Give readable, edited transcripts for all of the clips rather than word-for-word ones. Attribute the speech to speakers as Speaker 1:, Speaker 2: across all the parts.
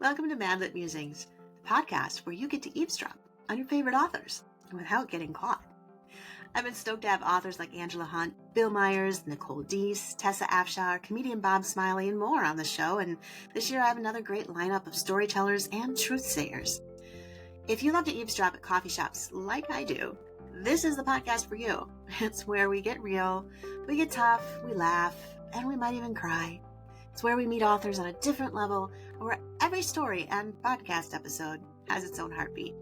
Speaker 1: Welcome to MadLit Musings, the podcast where you get to eavesdrop on your favorite authors without getting caught. I've been stoked to have authors like Angela Hunt, Bill Myers, Nicole Deese, Tessa Afshar, comedian Bob Smiley, and more on the show, and this year I have another great lineup of storytellers and truth-sayers. If you love to eavesdrop at coffee shops like I do, this is the podcast for you. It's where we get real, we get tough, we laugh, and we might even cry. It's where we meet authors on a different level, where every story and podcast episode has its own heartbeat.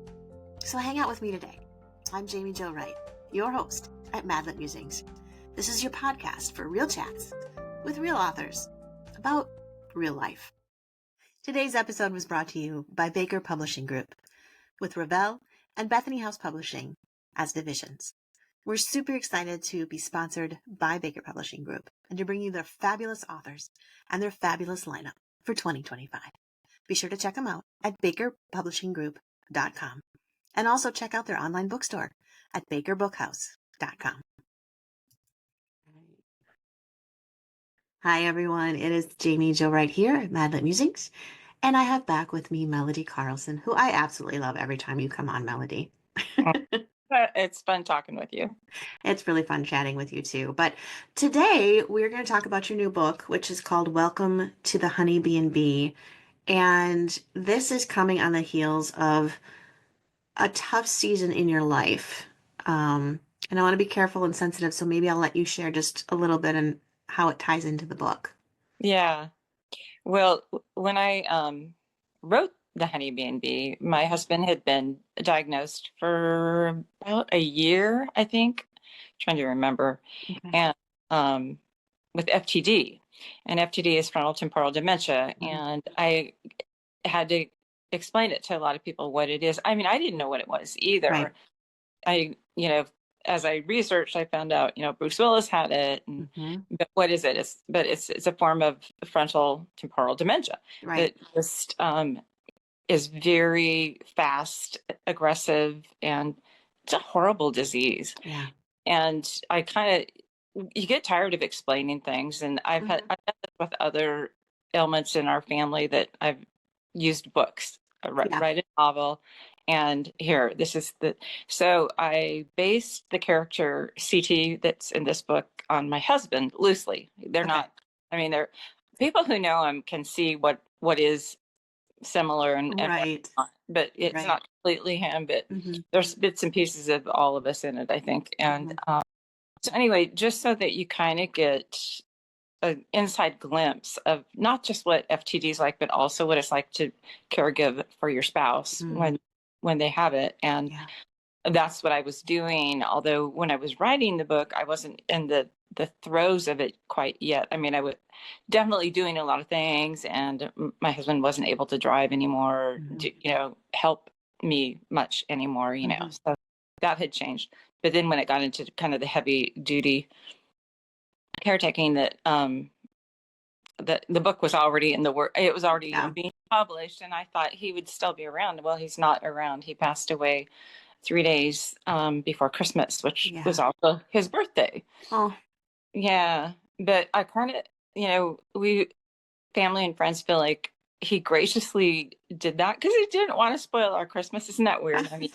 Speaker 1: So hang out with me today. I'm Jaime Jo Wright, your host at MadLit Musings. This is your podcast for real chats with real authors about real life. Today's episode was brought to you by Baker Publishing Group, with Ravel and Bethany House Publishing as divisions. We're super excited to be sponsored by Baker Publishing Group and to bring you their fabulous authors and their fabulous lineup for 2025. Be sure to check them out at bakerpublishinggroup.com and also check out their online bookstore at bakerbookhouse.com. Hi, everyone. It is Jaime Jo Wright here at MadLit Musings, and I have back with me Melody Carlson, who I absolutely love every time you come on, Melody.
Speaker 2: It's fun talking with you.
Speaker 1: It's really fun chatting with you too. But today we're going to talk about your new book, which is called Welcome to the Honeybee and Bee. And this is coming on the heels of a tough season in your life. And I want to be careful and sensitive, so maybe I'll let you share just a little bit and how it ties into the book.
Speaker 2: Yeah. Well, when I wrote The Honeybee and Bee, my husband had been diagnosed for about a year, I think. Trying to remember.
Speaker 1: Okay.
Speaker 2: And with FTD. And FTD is frontal temporal dementia.
Speaker 1: Mhm.
Speaker 2: And I had to explain it to a lot of people what it is. I mean, I didn't know what it was either.
Speaker 1: Right.
Speaker 2: As I researched, I found out, Bruce Willis had it. And, But what is it? It's a form of frontal temporal dementia.
Speaker 1: Right.
Speaker 2: That just is very fast, aggressive, and it's a horrible disease.
Speaker 1: Yeah.
Speaker 2: And you get tired of explaining things. And I've done this with other ailments in our family that I've used books. Write a novel, and so I based the character CT that's in this book on my husband loosely. They're not, they're people who know him can see what is similar and
Speaker 1: Right.
Speaker 2: but it's not completely him, but there's bits and pieces of all of us in it, I think. And so anyway, just so that you kind of get an inside glimpse of not just what FTD is like, but also what it's like to caregive for your spouse when they have it. And that's what I was doing. Although when I was writing the book, I wasn't in the throes of it quite yet. I mean, I was definitely doing a lot of things, and my husband wasn't able to drive anymore, to, help me much anymore, so that had changed. But then when it got into kind of the heavy duty caretaking, that the book was already in the work. It was already being published, and I thought he would still be around. Well, he's not around. He passed away 3 days before Christmas, which was also his birthday.
Speaker 1: Oh,
Speaker 2: yeah. But I kind of, we family and friends feel like he graciously did that because he didn't want to spoil our Christmas. Isn't that weird? I mean,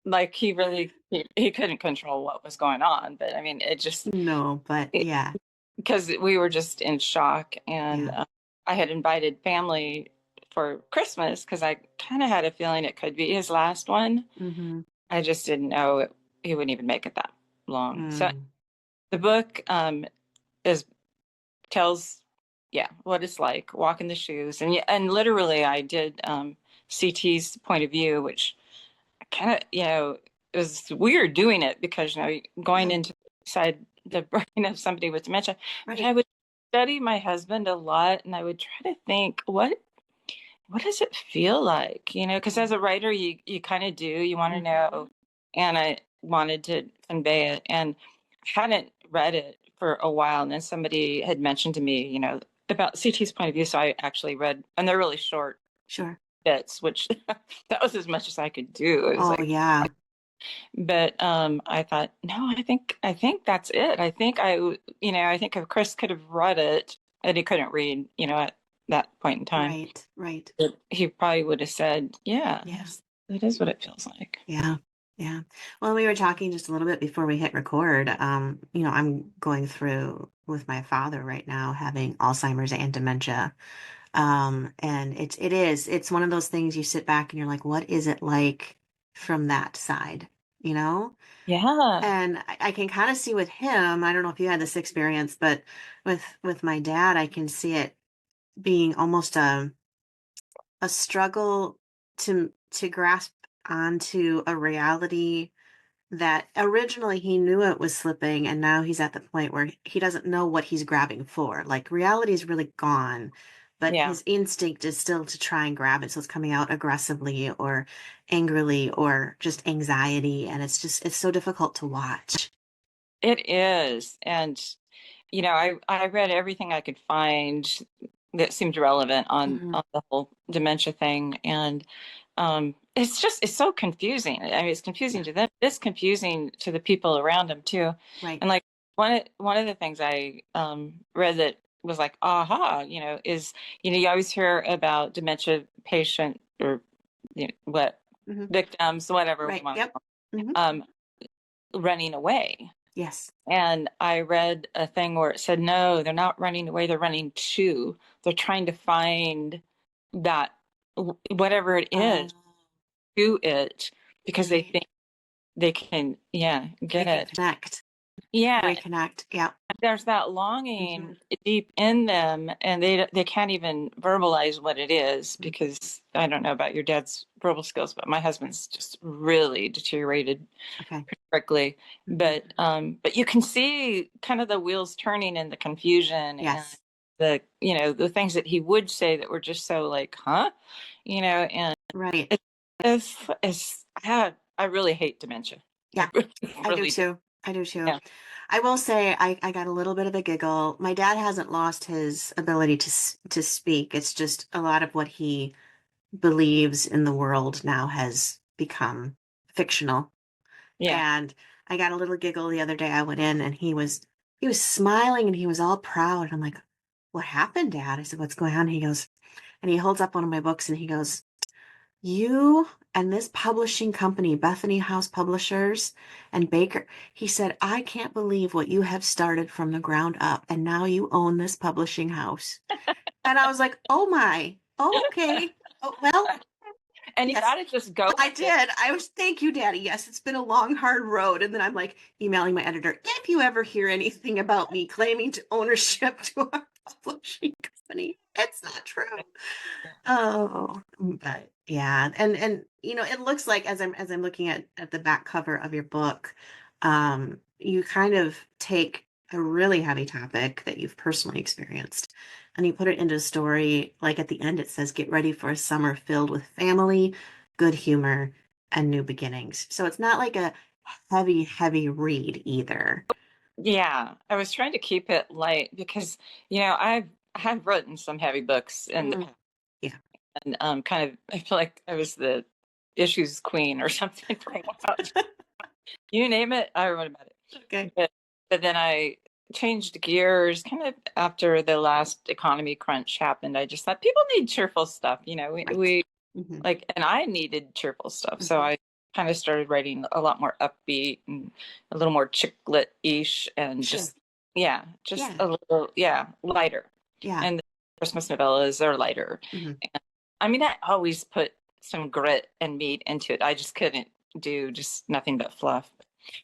Speaker 2: like he couldn't control what was going on, but I mean, it just because we were just in shock. And I had invited family for Christmas because I kind of had a feeling it could be his last one. I just didn't know he wouldn't even make it that long. So the book tells what it's like walking the shoes, and literally I did CT's point of view, which kind of it was weird doing it because going inside the brain of somebody with dementia. But I would study my husband a lot, and I would try to think what does it feel like, because as a writer you kind of do, you want to know, and I wanted to convey it, and I hadn't read it for a while, and then somebody had mentioned to me about CT's point of view, so I actually read, and they're really short bits, which that was as much as I could do. It was but I thought, no, I think that's it. I think I think if Chris could have read it, and he couldn't read that point in time,
Speaker 1: Right.
Speaker 2: he probably would have said, yeah,
Speaker 1: Yeah.
Speaker 2: that is what it feels like.
Speaker 1: Yeah. Yeah. Well, we were talking just a little bit before we hit record. I'm going through with my father right now having Alzheimer's and dementia. And it's one of those things you sit back and you're like, what is it like from that side? You know?
Speaker 2: Yeah.
Speaker 1: And I can kind of see with him, I don't know if you had this experience, but with my dad, I can see it being almost a struggle to grasp onto a reality that originally he knew it was slipping, and now he's at the point where he doesn't know what he's grabbing for. Like reality is really gone, but
Speaker 2: Yeah.
Speaker 1: his instinct is still to try and grab it. So it's coming out aggressively or angrily or just anxiety. And it's so difficult to watch.
Speaker 2: It is. And, I read everything I could find that seemed relevant
Speaker 1: Hmm.
Speaker 2: on the whole dementia thing. And it's so confusing. I mean, it's confusing
Speaker 1: Yeah,
Speaker 2: to them. It's confusing to the people around them too.
Speaker 1: right.
Speaker 2: And like one of the things I read that was like, aha, is, you always hear about dementia patient or what
Speaker 1: Hmm.
Speaker 2: victims, whatever we
Speaker 1: Right.
Speaker 2: want,
Speaker 1: Yep. Hmm.
Speaker 2: um, running away.
Speaker 1: Yes.
Speaker 2: And I read a thing where it said, no, they're not running away, they're running to. They're trying to find that whatever it
Speaker 1: Uh,
Speaker 2: is to it because they
Speaker 1: right.
Speaker 2: think they can, yeah,
Speaker 1: They
Speaker 2: get
Speaker 1: can
Speaker 2: it.
Speaker 1: connect,
Speaker 2: Yeah,
Speaker 1: reconnect. Yeah.
Speaker 2: there's that
Speaker 1: Hmm.
Speaker 2: longing deep in them, and they can't even verbalize what it is
Speaker 1: Hmm.
Speaker 2: because I don't know about your dad's verbal skills, but my husband's just really deteriorated
Speaker 1: Okay.
Speaker 2: quickly.
Speaker 1: Hmm.
Speaker 2: But you can see kind of the wheels turning and the confusion and
Speaker 1: Yes.
Speaker 2: the things that he would say that were just so like, huh, and
Speaker 1: Right.
Speaker 2: it, I really hate dementia. I
Speaker 1: Yeah.
Speaker 2: really,
Speaker 1: I do
Speaker 2: really do.
Speaker 1: too. I do too.
Speaker 2: Yeah,
Speaker 1: I will say I got a little bit of a giggle. My dad hasn't lost his ability to speak. It's just a lot of what he believes in the world now has become fictional.
Speaker 2: yeah.
Speaker 1: And I got a little giggle the other day. I went in and he was smiling and he was all proud. I'm like, "What happened, Dad?" I said, "What's going on?" He goes, and he holds up one of my books and he goes, "You and this publishing company, Bethany House Publishers and Baker," he said, "I can't believe what you have started from the ground up, and now you own this publishing house." And I was like, "Oh my, oh, okay. Oh, well,
Speaker 2: And you
Speaker 1: yes,
Speaker 2: got to just go
Speaker 1: I
Speaker 2: with it.
Speaker 1: did. I was, thank you, Daddy. Yes, it's been a long, hard road." And then I'm like emailing my editor, "If you ever hear anything about me claiming to ownership to a publishing company, it's not true." Oh, but yeah, and it looks like as I'm looking at the back cover of your book, you kind of take a really heavy topic that you've personally experienced, and you put it into a story. Like at the end, it says, "Get ready for a summer filled with family, good humor, and new beginnings." So it's not like a heavy, heavy read either.
Speaker 2: Yeah, I was trying to keep it light because I've written some heavy books and
Speaker 1: Mm. Yeah.
Speaker 2: kind of I feel like I was the issues queen or something for a while. You name it, I wrote about it.
Speaker 1: Okay.
Speaker 2: But then I changed gears kind of after the last economy crunch happened. I just thought people need cheerful stuff.
Speaker 1: Right.
Speaker 2: We
Speaker 1: Hmm.
Speaker 2: like, and I needed cheerful stuff. So
Speaker 1: Hmm.
Speaker 2: I kind of started writing a lot more upbeat and a little more chick lit-ish and
Speaker 1: Sure.
Speaker 2: just
Speaker 1: Yeah.
Speaker 2: a little, lighter.
Speaker 1: Yeah.
Speaker 2: And the Christmas novellas are lighter.
Speaker 1: Hmm.
Speaker 2: I mean, I always put some grit and meat into it. I just couldn't do just nothing but fluff.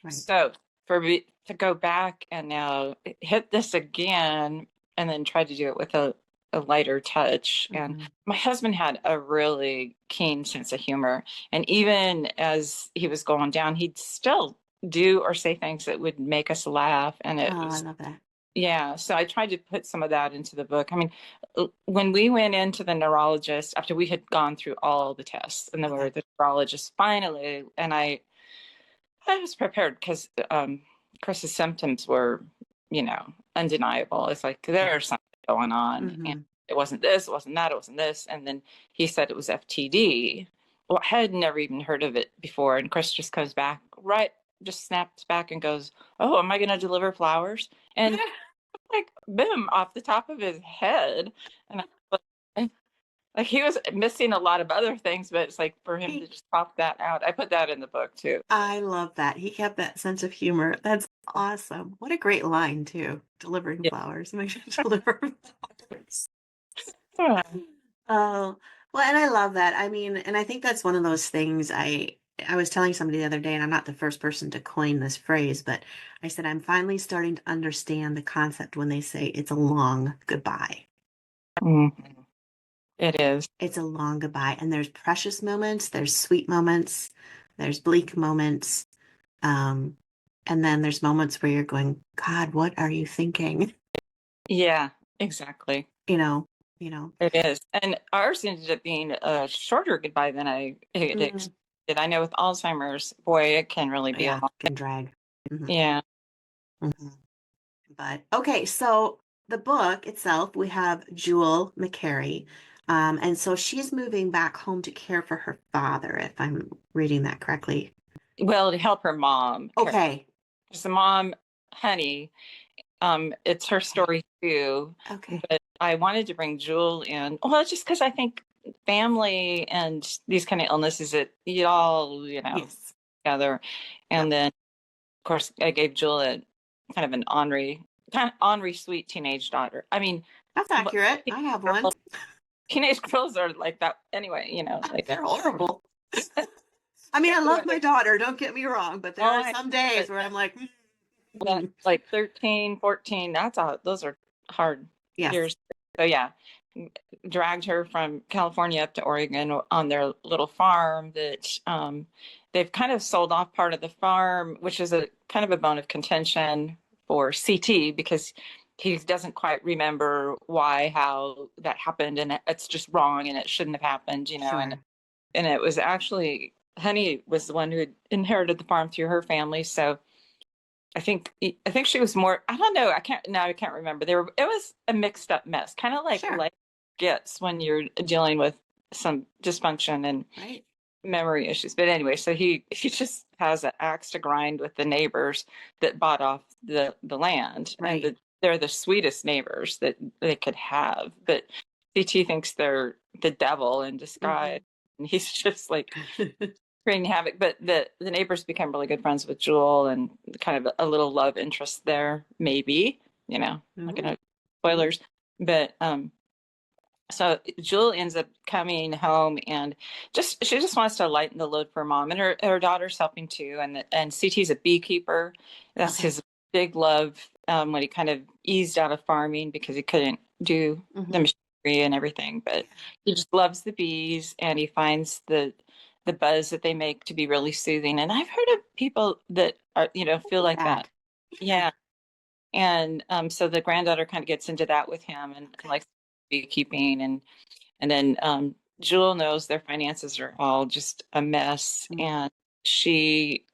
Speaker 1: Right.
Speaker 2: So for me to go back and now hit this again and then try to do it with a lighter touch. And
Speaker 1: Hmm.
Speaker 2: my husband had a really keen sense of humor. And even as he was going down, he'd still do or say things that would make us laugh. And
Speaker 1: Oh,
Speaker 2: it
Speaker 1: I
Speaker 2: was,
Speaker 1: love that.
Speaker 2: yeah. So I tried to put some of that into the book. I mean, when we went into the neurologist after we had gone through all the tests, and then we
Speaker 1: Okay.
Speaker 2: were the neurologist finally, and I was prepared because Chris's symptoms were, undeniable. It's like
Speaker 1: Yeah.
Speaker 2: there's something going on, and
Speaker 1: Hmm.
Speaker 2: it wasn't this, it wasn't that, it wasn't this, and then he said it was FTD. Well, I had never even heard of it before, and Chris just comes back, right, just snaps back and goes, "Oh, am I going to deliver flowers?" And like, boom, off the top of his head, and I was like, Like he was missing a lot of other things, but it's like for him to just pop that out. I put that in the book too.
Speaker 1: I love that. He kept that sense of humor. That's awesome. What a great line too. Delivering
Speaker 2: Yeah.
Speaker 1: flowers. Make sure to deliver flowers.
Speaker 2: Yeah.
Speaker 1: Oh, well, and I love that. I mean, and I think that's one of those things I was telling somebody the other day, and I'm not the first person to coin this phrase, but I said I'm finally starting to understand the concept when they say it's a long goodbye.
Speaker 2: Mhm. It is.
Speaker 1: It's a long goodbye, and there's precious moments, there's sweet moments, there's bleak moments, um, and then there's moments where you're going, God, what are you thinking?
Speaker 2: Yeah, exactly.
Speaker 1: You know.
Speaker 2: It is. And ours ended up being a shorter goodbye than I had
Speaker 1: Mm,
Speaker 2: expected. I know with Alzheimer's, boy, it can really be a
Speaker 1: yeah,
Speaker 2: long.
Speaker 1: can drag. Mhm,
Speaker 2: Yeah.
Speaker 1: mhm. But okay, so the book itself, we have Jewel McCary. And so she's moving back home to care for her father, if I'm reading that correctly.
Speaker 2: Well, to help her mom.
Speaker 1: Okay.
Speaker 2: Because the mom, honey, it's her
Speaker 1: Okay.
Speaker 2: story too.
Speaker 1: Okay.
Speaker 2: But I wanted to bring Jewel in. Well, just because I think family and these kind of illnesses, it you all,
Speaker 1: Yes.
Speaker 2: together.
Speaker 1: Yep.
Speaker 2: And then of course I gave Jewel a kind of an ornery sweet teenage daughter. I mean,
Speaker 1: That's accurate. I have one.
Speaker 2: teenage girls are like that anyway, like
Speaker 1: They're horrible. I mean, I love my daughter, don't get me wrong, but there
Speaker 2: oh,
Speaker 1: are some days where I'm like,
Speaker 2: like 13, 14, those are hard
Speaker 1: yes.
Speaker 2: years. So yeah, dragged her from California up to Oregon on their little farm that they've kind of sold off part of the farm, which is a kind of a bone of contention for CT because he doesn't quite remember why, how that happened, and it's just wrong and it shouldn't have happened,
Speaker 1: Sure.
Speaker 2: and it was actually Honey was the one who had inherited the farm through her family, so I think she was more. I don't know. I can't remember. It was a mixed up mess, kind of like
Speaker 1: Sure.
Speaker 2: life gets when you're dealing with some dysfunction and
Speaker 1: Right.
Speaker 2: memory issues. But anyway, so he just has an axe to grind with the neighbors that bought off the land, and
Speaker 1: Right.
Speaker 2: they're the sweetest neighbors that they could have. But CT thinks they're the devil in disguise, and he's just like creating havoc. But the neighbors become really good friends with Jewel, and kind of a little love interest there, maybe. Not
Speaker 1: Ooh.
Speaker 2: gonna spoilers, but so Jewel ends up coming home and she just wants to lighten the load for mom, and her daughter's helping too. And CT's a beekeeper. That's
Speaker 1: Okay.
Speaker 2: his big love. When he kind of eased out of farming because he couldn't do the machinery and everything, but he just loves the bees, and he finds the buzz that they make to be really soothing. And I've heard of people that are feel like that. Yeah. And so the granddaughter kind of gets into that with him and likes beekeeping, and then Jewel knows their finances are all just a mess, and she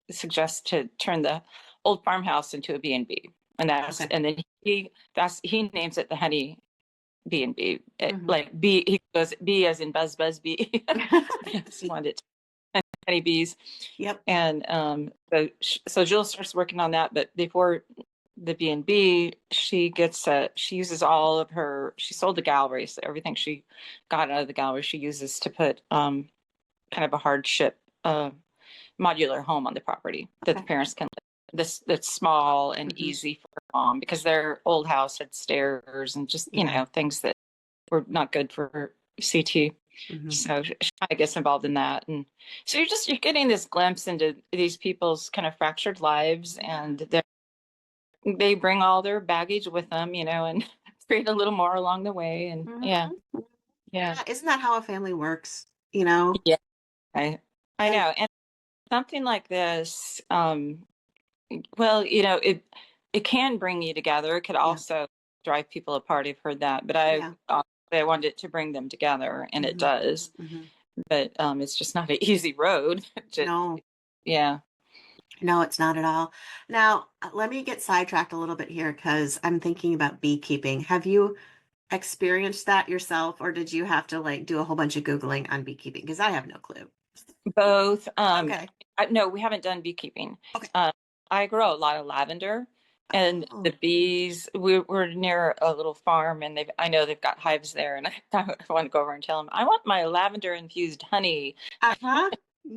Speaker 2: suggests to turn the old farmhouse into a B&B, and and then he names it the Honey B&B, like B. He goes B as in buzz buzz bee. He wanted it Honey bees.
Speaker 1: Yep.
Speaker 2: And so Jill starts working on that, but before the B&B, she uses all of she sold the gallery, so everything she got out of the gallery she uses to put kind of a hardship modular home on the property that the parents can live. That's small and easy for her mom because their old house had stairs and just things that were not good for CT. So she kind of gets involved in that, and so you're getting this glimpse into these people's kind of fractured lives, and they bring all their baggage with them, and create a little more along the way, and yeah.
Speaker 1: Isn't that how a family works? You know?
Speaker 2: Yeah, I know, and something like this, well, it can bring you together. It could also drive people apart. I've heard that, but I wanted it to bring them together, and it does. But it's just not an easy road.
Speaker 1: No.
Speaker 2: Yeah.
Speaker 1: No, it's not at all. Now, let me get sidetracked a little bit here because I'm thinking about beekeeping. Have you experienced that yourself, or did you have to like do a whole bunch of Googling on beekeeping? Because I have no clue.
Speaker 2: Both.
Speaker 1: Okay.
Speaker 2: No, we haven't done beekeeping.
Speaker 1: Okay.
Speaker 2: I grow a lot of lavender, And the bees, we're near a little farm, and I know they've got hives there, and I want to go over and tell them, I want my lavender infused honey.
Speaker 1: Yeah.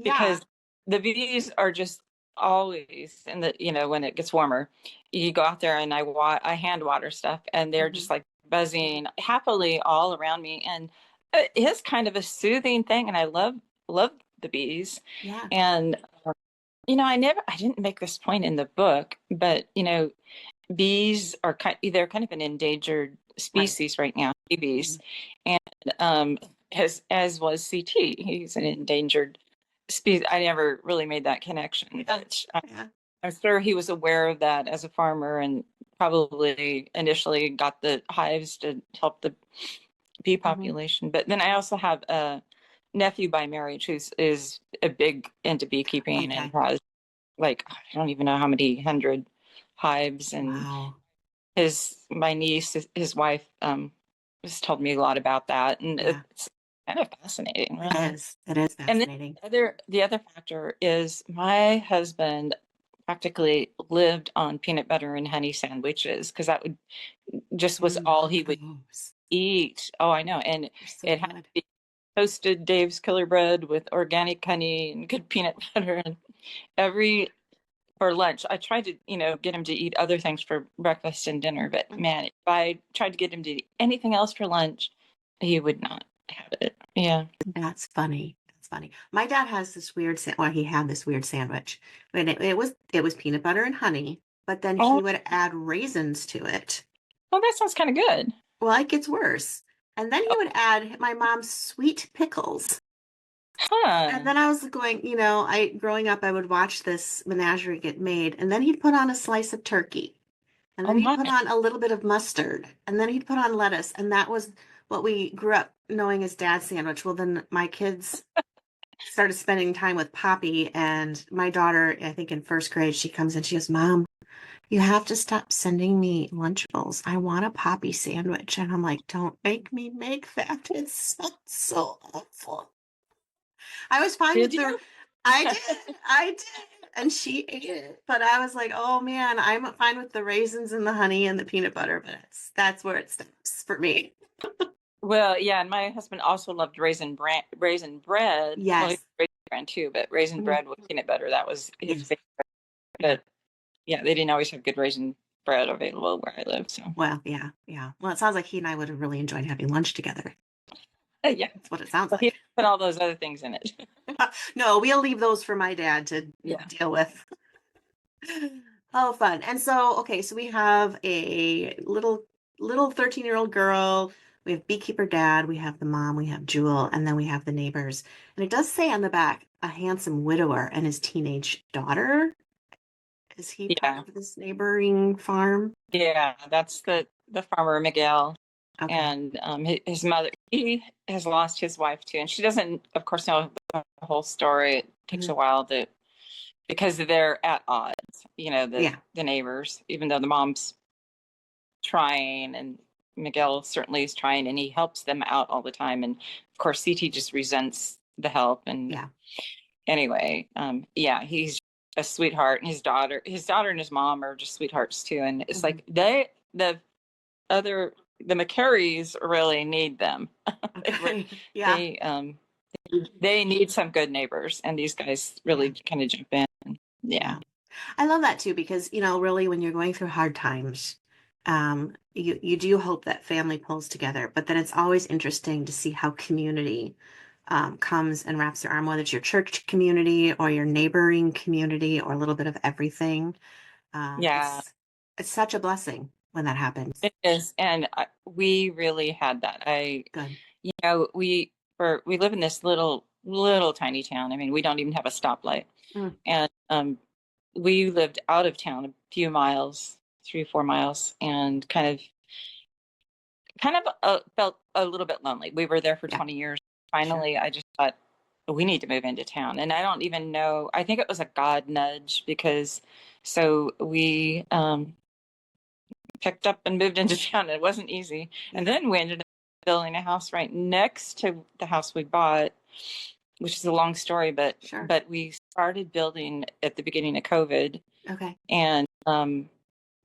Speaker 2: Because the bees are just always in the, when it gets warmer, you go out there and I hand water stuff, and they're just like buzzing happily all around me. And it is kind of a soothing thing. And I love the bees.
Speaker 1: Yeah.
Speaker 2: And, I didn't make this point in the book, but, bees are they're kind of an endangered species right now, bees. And as was CT, he's an endangered species. I never really made that connection, but I'm sure he was aware of that as a farmer, and probably initially got the hives to help the bee population. But then I also have a nephew by marriage is a big into beekeeping and has I don't even know how many hundred hives. And my niece, his wife, has told me a lot about that, and it's kind of fascinating. Really.
Speaker 1: It is fascinating.
Speaker 2: And then the other factor is my husband practically lived on peanut butter and honey sandwiches, because that was all he would eat. Oh, I know. And it had to be toasted Dave's Killer Bread with organic honey and good peanut butter. And for lunch, I tried to, get him to eat other things for breakfast and dinner. But man, if I tried to get him to eat anything else for lunch, he would not have it. Yeah.
Speaker 1: That's funny. That's funny. My dad has this weird, he had this weird sandwich. And it was peanut butter and honey, but then he would add raisins to it.
Speaker 2: Oh, that sounds kind of good.
Speaker 1: Well, it gets worse. And then he would add my mom's sweet pickles.
Speaker 2: Huh.
Speaker 1: And then I was going, growing up, I would watch this menagerie get made, and then he'd put on a slice of turkey, and then he'd put on a little bit of mustard, and then he'd put on lettuce, and that was what we grew up knowing as dad's sandwich. Well, then my kids started spending time with Poppy, and my daughter, I think in first grade, she comes in, she goes, Mom, you have to stop sending me Lunchables. I want a Poppy sandwich. And I'm like, don't make me make that. It sounds so awful. I was fine with the. I did, and she ate it. But I was like, oh man, I'm fine with the raisins and the honey and the peanut butter, but that's where it stops for me.
Speaker 2: Well, yeah, and my husband also loved raisin bread.
Speaker 1: Yes,
Speaker 2: well, raisin bread too, but raisin bread with peanut butter, that was his favorite. But yeah, they didn't always have good raisin bread available where I live. So
Speaker 1: well, yeah. Well, it sounds like he and I would have really enjoyed having lunch together.
Speaker 2: Yeah,
Speaker 1: that's what it sounds like.
Speaker 2: He put all those other things in it.
Speaker 1: No, we'll leave those for my dad to deal with. Oh, fun. And so, okay, so we have a little 13-year-old girl. We have beekeeper dad. We have the mom. We have Jewel, and then we have the neighbors. And it does say on the back, a handsome widower and his teenage daughter. Is he part of this neighboring farm?
Speaker 2: Yeah, that's the farmer Miguel. Okay. And his mother, he has lost his wife too, and she doesn't, of course, know the whole story. It takes a while because they're at odds, the neighbors, even though the mom's trying, and Miguel certainly is trying, and he helps them out all the time. And of course, CT just resents the help. And anyway, he's a sweetheart, and his daughter and his mom are just sweethearts too. And it's like the McCarrys really need them.
Speaker 1: Okay.
Speaker 2: They need some good neighbors, and these guys really kind of jump in. Yeah.
Speaker 1: I love that too, because, really when you're going through hard times, you do hope that family pulls together, but then it's always interesting to see how community comes and wraps their arm, whether it's your church community or your neighboring community or a little bit of everything. It's such a blessing when that happens.
Speaker 2: It is. And we really had that.
Speaker 1: Good.
Speaker 2: We live in this little tiny town. I mean, we don't even have a stoplight. And we lived out of town a few miles, 3 or 4 miles, and kind of felt a little bit lonely. We were there for 20 years. Finally, I just thought, we need to move into town. And I don't even know, I think it was a God nudge, because so we picked up and moved into town. It wasn't easy. And then we ended up building a house right next to the house we bought, which is a long story, but we started building at the beginning of COVID.
Speaker 1: Okay.
Speaker 2: And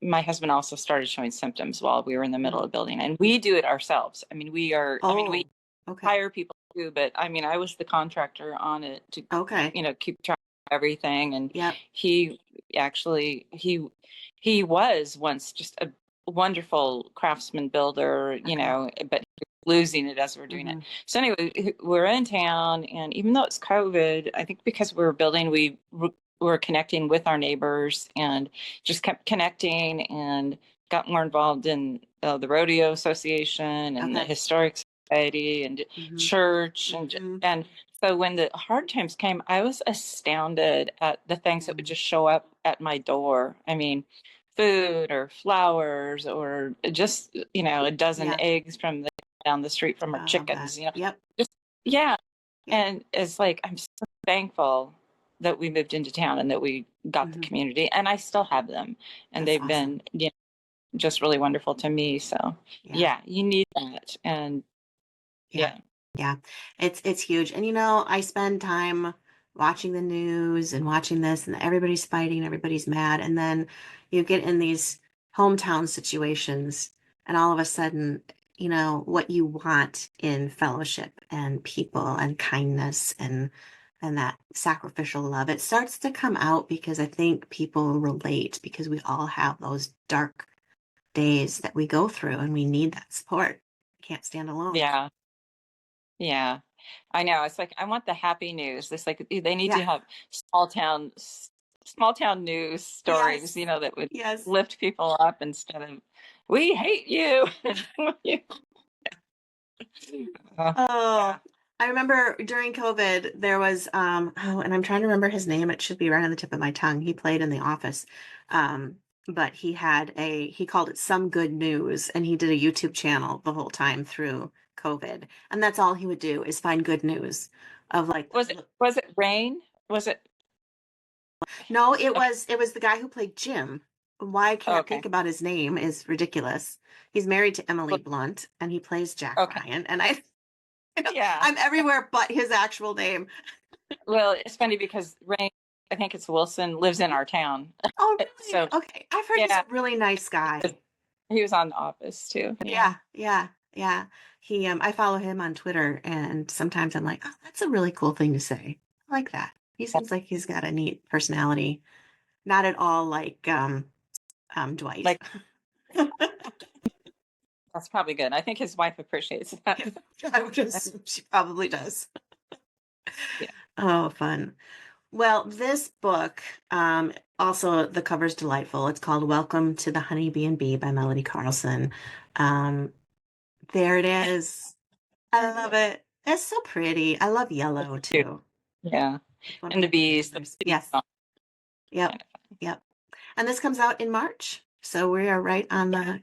Speaker 2: my husband also started showing symptoms while we were in the middle of building, and we do it ourselves. I mean, we
Speaker 1: Okay.
Speaker 2: hire people too, but I mean, I was the contractor on it to,
Speaker 1: Okay.
Speaker 2: keep track of everything. And
Speaker 1: Yep.
Speaker 2: he actually, he was once just a wonderful craftsman builder, but losing it as we're doing it. So anyway, we're in town, and even though it's COVID, I think because we were building, we were connecting with our neighbors and just kept connecting and got more involved in the rodeo association and the historic society and church and so when the hard times came, I was astounded at the things that would just show up at my door. I mean, food or flowers or just a dozen eggs from down the street from our chickens. Just, yeah. And it's like I'm so thankful that we moved into town and that we got the community, and I still have them, and they've been just really wonderful to me. So yeah, you need that. And yeah.
Speaker 1: It's huge. And I spend time watching the news and watching this, and everybody's fighting, everybody's mad, and then you get in these hometown situations, and all of a sudden, what you want in fellowship and people and kindness and that sacrificial love, it starts to come out, because I think people relate, because we all have those dark days that we go through, and we need that support. Can't stand alone.
Speaker 2: Yeah, I know. It's like I want the happy news. It's like they need to have small town news stories, that would lift people up instead of "we hate you."
Speaker 1: I remember during COVID there was and I'm trying to remember his name. It should be right on the tip of my tongue. He played in The Office. But he called it Some Good News, and he did a YouTube channel the whole time through COVID. And that's all he would do, is find good news of like
Speaker 2: was it Rain? Was it?
Speaker 1: No, it was the guy who played Jim. Why I can't think about his name is ridiculous. He's married to Emily Blunt, and he plays Jack Ryan. And I'm everywhere but his actual name.
Speaker 2: Well, it's funny because Rain, I think it's Wilson, lives in our town.
Speaker 1: Oh, really? So, okay. I've heard he's a really nice guy.
Speaker 2: He was on The Office too.
Speaker 1: Yeah. He I follow him on Twitter, and sometimes I'm like, oh, that's a really cool thing to say. I like that. He seems like he's got a neat personality. Not at all like Dwight.
Speaker 2: That's probably good. I think his wife appreciates that.
Speaker 1: I would assume she probably does. Oh, fun. Well, this book, also the cover's delightful. It's called Welcome to the Honey B&B by Melody Carlson. There it is. I love it. It's so pretty. I love yellow too.
Speaker 2: Yeah. And the bees.
Speaker 1: Yes. Yep. And this comes out in March. So we are right on the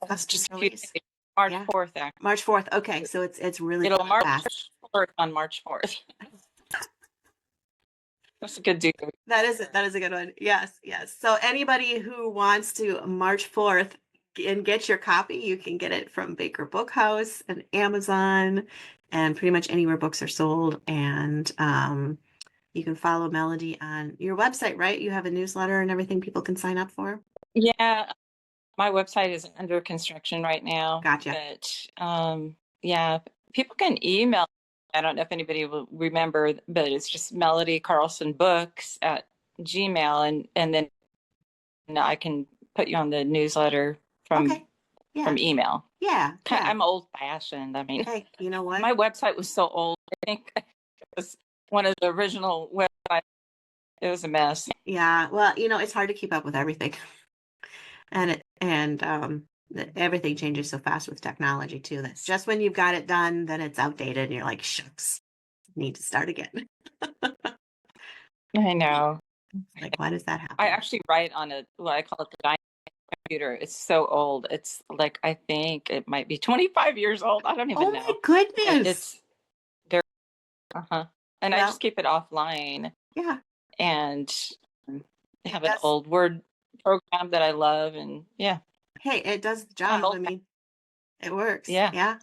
Speaker 1: cusp of release.
Speaker 2: March 4th, actually.
Speaker 1: March 4th. Okay. So it's really
Speaker 2: March
Speaker 1: fast.
Speaker 2: 4th on March 4th. That's a good dude.
Speaker 1: That is it. That is a good one. Yes. So anybody who wants to March 4th and get your copy, you can get it from Baker Bookhouse and Amazon and pretty much anywhere books are sold. And you can follow Melody on your website, right? You have a newsletter and everything people can sign up for?
Speaker 2: Yeah. My website is under construction right now.
Speaker 1: Gotcha.
Speaker 2: But people can email. I don't know if anybody will remember, but it's just Melody Carlson Books at Gmail, and then I can put you on the newsletter from email. Yeah. I'm old fashioned. I mean,
Speaker 1: hey, you know what?
Speaker 2: My website was so old. I think it was one of the original websites. It was a mess.
Speaker 1: Yeah. Well, it's hard to keep up with everything. And everything changes so fast with technology too. That's just when you've got it done, then it's outdated and you're like, shucks, need to start again.
Speaker 2: I know.
Speaker 1: Like, why does that happen?
Speaker 2: I actually write on what I call it the dining computer. It's so old. It's like, I think it might be 25 years old. I don't even know.
Speaker 1: Oh my goodness.
Speaker 2: It's very, and I just keep it offline.
Speaker 1: Yeah.
Speaker 2: And have an old Word program that I love, and
Speaker 1: hey, it does the job. I mean, it works. Yeah.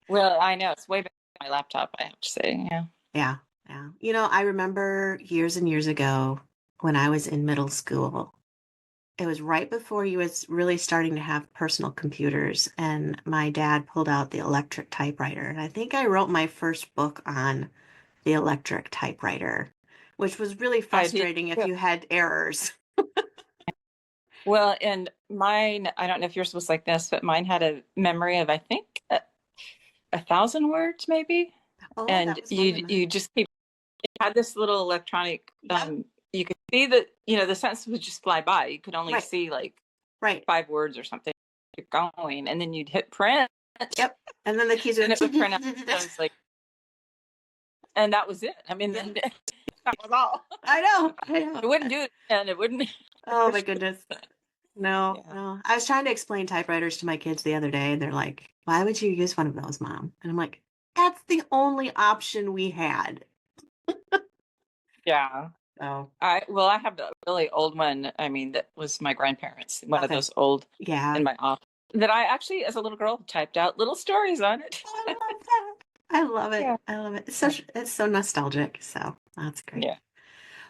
Speaker 2: Well, I know it's way better than my laptop, I have to say.
Speaker 1: Yeah. I remember years and years ago when I was in middle school, it was right before you was really starting to have personal computers, and my dad pulled out the electric typewriter. And I think I wrote my first book on the electric typewriter, which was really
Speaker 2: I did.
Speaker 1: frustrating if you had errors.
Speaker 2: Well, and mine, I don't know if yours was like this, but mine had a memory of, I think, 1,000 words maybe.
Speaker 1: Oh,
Speaker 2: And
Speaker 1: that was more than that.
Speaker 2: you just keep, it had this little electronic,
Speaker 1: Yep.
Speaker 2: you could see that, the sentence would just fly by. You could only
Speaker 1: Right.
Speaker 2: see like
Speaker 1: Right.
Speaker 2: 5 words or something. Keep going, and then you'd hit print.
Speaker 1: Yep. And then the keys
Speaker 2: And
Speaker 1: would
Speaker 2: it would print out. I was like, and that was it. I mean,
Speaker 1: Yeah.
Speaker 2: then that was all.
Speaker 1: I know.
Speaker 2: It wouldn't do it, and it wouldn't.
Speaker 1: Oh my goodness. No,
Speaker 2: Yeah.
Speaker 1: no. I was trying to explain typewriters to my kids the other day, and they're like, "Why would you use one of those, Mom?" And I'm like, "That's the only option we had."
Speaker 2: Yeah.
Speaker 1: Oh,
Speaker 2: I have a really old one. I mean, that was my grandparents. One of
Speaker 1: okay.
Speaker 2: those old
Speaker 1: Yeah.
Speaker 2: in my office that I actually, as a little girl, typed out little stories on it.
Speaker 1: Oh, I love that. I love it.
Speaker 2: Yeah.
Speaker 1: I love it. It's so nostalgic. So that's great.
Speaker 2: Yeah.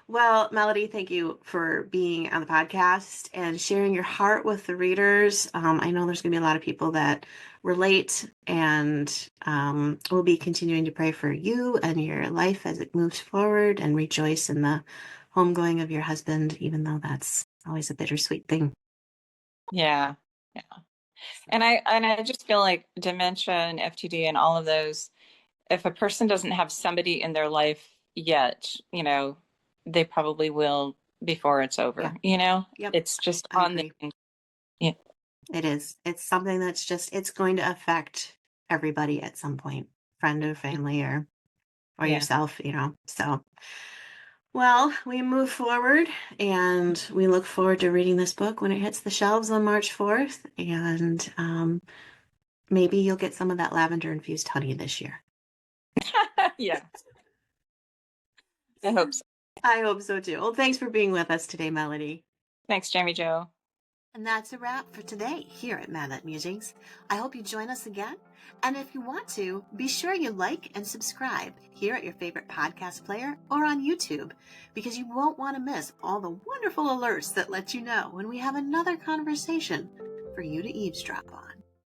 Speaker 1: Well, Melody, thank you for being on the podcast and sharing your heart with the readers. I know there's going to be a lot of people that relate, and we'll be continuing to pray for you and your life as it moves forward, and rejoice in the homegoing of your husband, even though that's always a bittersweet thing.
Speaker 2: Yeah. Yeah. And I just feel like dementia and FTD and all of those, if a person doesn't have somebody in their life yet, they probably will before it's over.
Speaker 1: Yeah. Yep.
Speaker 2: It's just
Speaker 1: I
Speaker 2: on
Speaker 1: agree.
Speaker 2: the. Yeah.
Speaker 1: It is. It's something that's just, it's going to affect everybody at some point, friend or family or
Speaker 2: Yeah.
Speaker 1: yourself, So, well, we move forward, and we look forward to reading this book when it hits the shelves on March 4th. And maybe you'll get some of that lavender infused honey this year.
Speaker 2: Yeah. I hope so.
Speaker 1: I hope so too. Well, thanks for being with us today, Melody.
Speaker 2: Thanks, Jamie Joe.
Speaker 1: And that's a wrap for today here at MadLit Musings. I hope you join us again. And if you want to, be sure you like and subscribe here at your favorite podcast player or on YouTube, because you won't want to miss all the wonderful alerts that let you know when we have another conversation for you to eavesdrop on.